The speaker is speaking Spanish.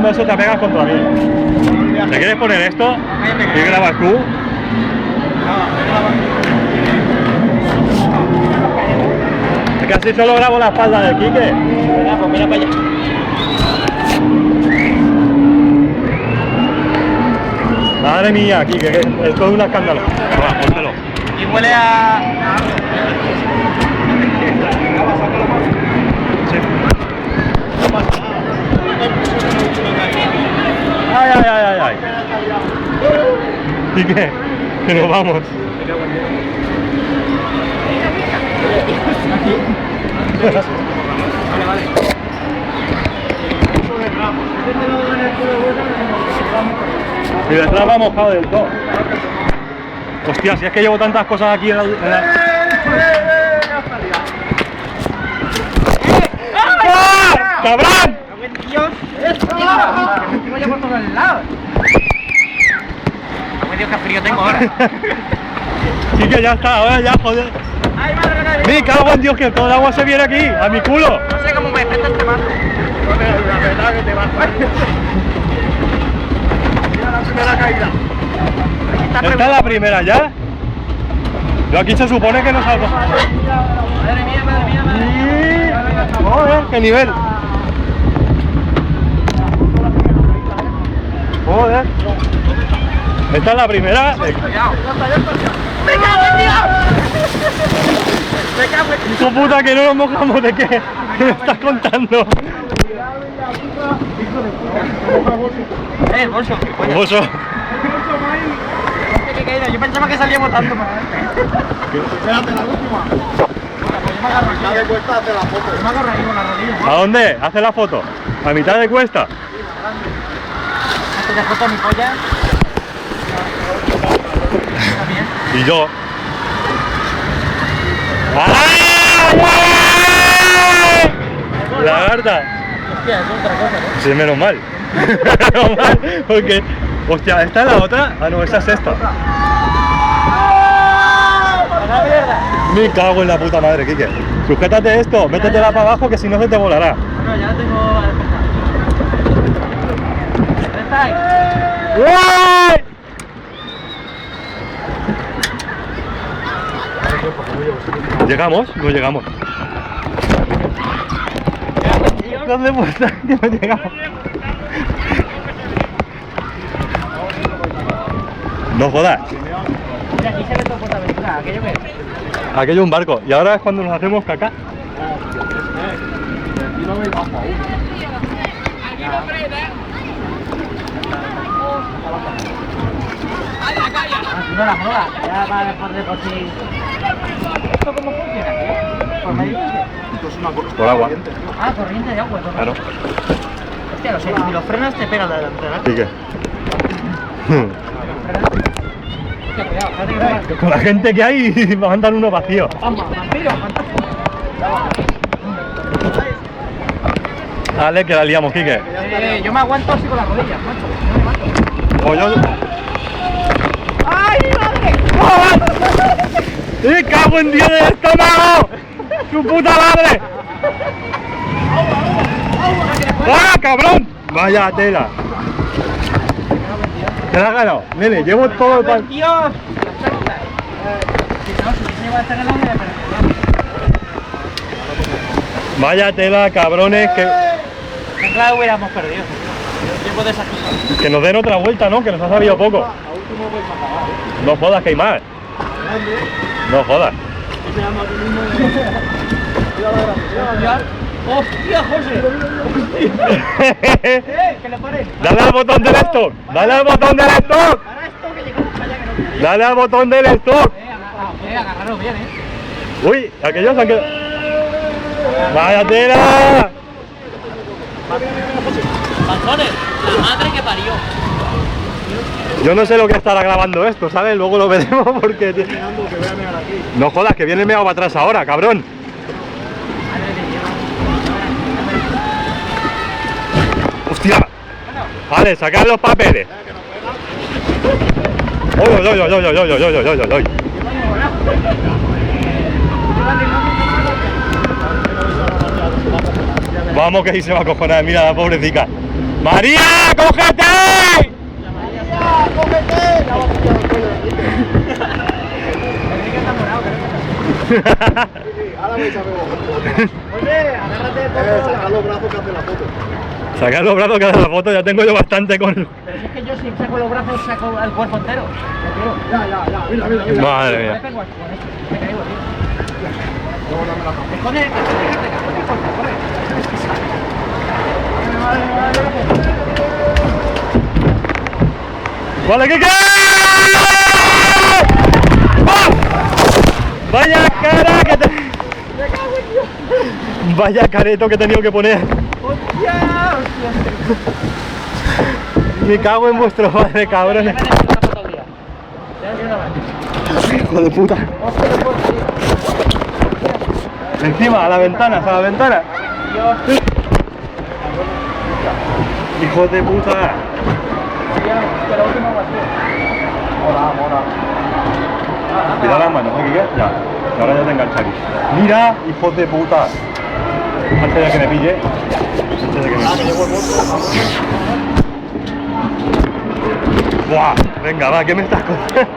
grabando eso te pegas contra mí. ¿Te quieres poner esto? ¿Y grabas tú? Es que así solo grabo la espalda de Quique. Venga, pues mira para allá. Madre mía, Quique, que esto es un escándalo. Va, póntelo. Y huele a... Sí. Ay, ay, ay, ay, ay. Quique, que nos vamos. Y detrás va mojado del todo. Hostia, si es que llevo tantas cosas aquí en la... ¡Ah! ¡Cabrón! Dios, que me por todos lados. Dios, qué frío tengo ahora. Sí que ya está, ahora ya, joder. Ay, madre mía. Me cago en Dios, que todo el agua se viene aquí, a mi culo. No sé cómo me afecta este mazo. La verdad que te va a mira la primera caída. ¿Esta es la primera ya? Yo aquí se supone que no salgo. Madre mía, madre mía, madre mía. Joder, qué nivel. Joder. ¿Esta es la primera? Cuidado. ¡Me cago en Dios! ¡Me cago en Dios! Tu puta, que no nos mojamos, ¿de qué? ¿Qué me estás contando? El bolso. Oso. ¿Qué caída? Yo pensaba que salía botando para Espérate, la última. Ya de cuesta hace la foto. me agarro ahí con la rodilla. ¿A dónde? ¿Hace la foto? ¿A mitad de cuesta? Antes de foto mi polla. Y yo. ¡Ay! ¡Lagarta! Hostia, es otra cosa, ¿no? Sí, menos mal. Menos mal, porque... Hostia, ¿esta es la otra? Ah, no, esa es esta. ¡A la mierda! Me cago en la puta madre, Quique. Sujétate esto, métetela para abajo que si no se te volará. Bueno, ya la tengo despertada. ¡Uy! ¿Llegamos? No llegamos. ¿Dónde está? Que no llegamos. No jodas. Mira, aquí se ve todo Portaventura, aquello que es. Aquello es un barco. Y ahora es cuando nos hacemos caca. No la mola, ya va después de por sí. ¿Esto cómo funciona, tío? ¿Por medio de qué? Por agua. Ah, corriente de agua. Claro. Hostia, lo sé, si los frenas te pega la delantera. Quique. Hostia, cuidado, espérate que Con la gente que hay, mandan uno vacío. ¡Vamos, vampiro! Dale, que la liamos, Quique. Yo me aguanto así con las rodillas, macho. No me mato. O yo... ¡Ay, madre! ¡Me cago en Dios del estómago! ¡Su puta madre! ¡Ah, cabrón! Vaya tela. ¿Te la has ganado? Nene, llevo todo el pan. ¡Dios! Si no, si se lleva a estar en la vida, pero... Vaya tela, cabrones, que Claro, hubiéramos perdido. Tiempo de esas cosas. que nos den otra vuelta, ¿no? Que nos ha sabido poco. No jodas, que hay más. No jodas. ¡Hostia, José! ¡Que le pare! Dale al botón del stock. Dale al botón del stock. Para esto que llegamos para allá que no quería. Dale al botón del stock. Agarraros bien, Uy, aquellos han quedado. Vaya tela. Panzones, la madre que parió. Yo no sé lo que estará grabando esto, ¿sabes? Luego lo veremos porque... No jodas, que viene el meado para atrás ahora, cabrón. ¡Hostia! Vale, sacad los papeles. ¡Oy, oy, oy, oy, oy, oy, oy, oy, oy, oy, oy! Vamos, que ahí se va a cojonar, mira la pobrecita. ¡María, cógete! ¡María, cógete! Ya va a pillar el cuello de aquí. Enrique está morado, Sí, ahora vais a ver. Oye, agárrate de todo. Sacar los brazos que hace la foto. Sacar los brazos que hace la foto, ya tengo yo bastante con... Pero si es que yo si saco los brazos saco el cuerpo entero. Ya, mira. Madre mía. Me pego aquí con esto. Me caigo, tío. Luego dame la cama. Esconde, corre. ¡Vale, Kike! ¡Ah! ¡Vaya cara que te... Vaya careto que he tenido que poner. ¡Hostia! Me cago en vuestro padre, cabrones. Hijo de puta. Encima, a la ventana, a la ventana. Hijo de puta. Cuidado las manos, ¿no, Kike? Ya. Y ahora ya te engancha aquí. Mira, hijo de puta. Antes de que me pille. Antes de que me pille. Buah, venga, va, ¿qué me estás contando?